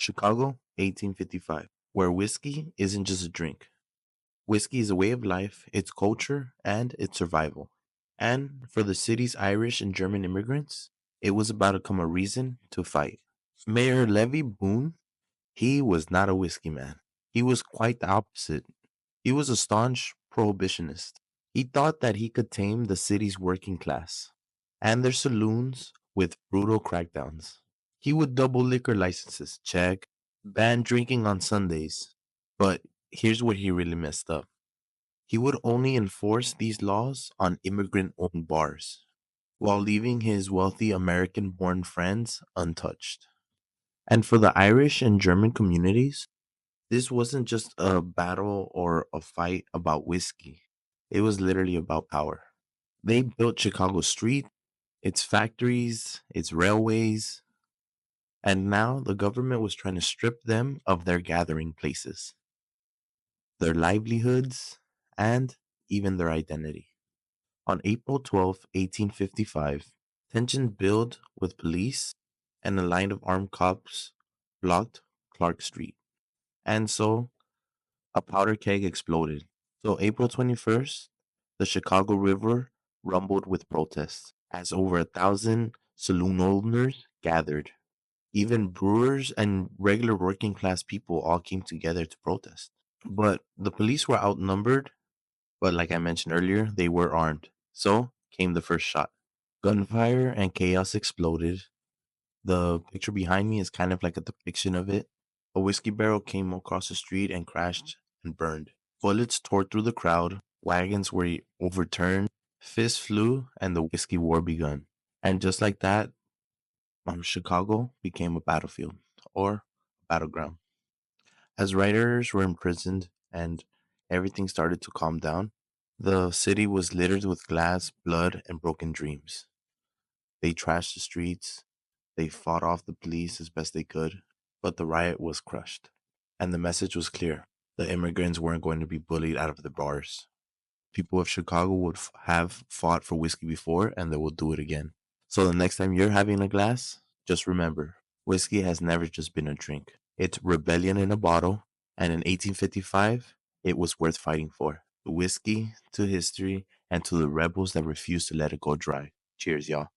Chicago, 1855, where whiskey isn't just a drink. Whiskey is a way of life, its culture, and its survival. And for the city's Irish and German immigrants, it was about to become a reason to fight. Mayor Levy Boone, he was not a whiskey man. He was quite the opposite. He was a staunch prohibitionist. He thought that he could tame the city's working class and their saloons with brutal crackdowns. He would double liquor licenses, check, ban drinking on Sundays. But here's where he really messed up. He would only enforce these laws on immigrant owned bars, while leaving his wealthy American born friends untouched. And for the Irish and German communities, this wasn't just a battle or a fight about whiskey. It was literally about power. They built Chicago street, its factories, its railways, and now the government was trying to strip them of their gathering places, their livelihoods, and even their identity. On April 12, 1855, tensions built with police and a line of armed cops blocked Clark Street. And so a powder keg exploded. So April 21st, the Chicago River rumbled with protests as over 1,000 saloon owners gathered. Even brewers and regular working class people all came together to protest. But the police were outnumbered, but like I mentioned earlier, they were armed. So came the first shot. Gunfire and chaos exploded. The picture behind me is kind of like a depiction of it. A whiskey barrel came across the street and crashed and burned. Bullets tore through the crowd, wagons were overturned, fists flew, and the whiskey war begun. And just like that, Chicago became a battlefield or battleground. As writers were imprisoned and everything started to calm down, the city was littered with glass, blood, and broken dreams. They trashed the streets, they fought off the police as best they could, but the riot was crushed. And the message was clear. The immigrants weren't going to be bullied out of the bars. People of Chicago would have fought for whiskey before, and they will do it again. So the next time you're having a glass, just remember whiskey has never just been a drink. It's rebellion in a bottle, and in 1855, it was worth fighting for. To whiskey, to history, and to the rebels that refused to let it go dry. Cheers, y'all.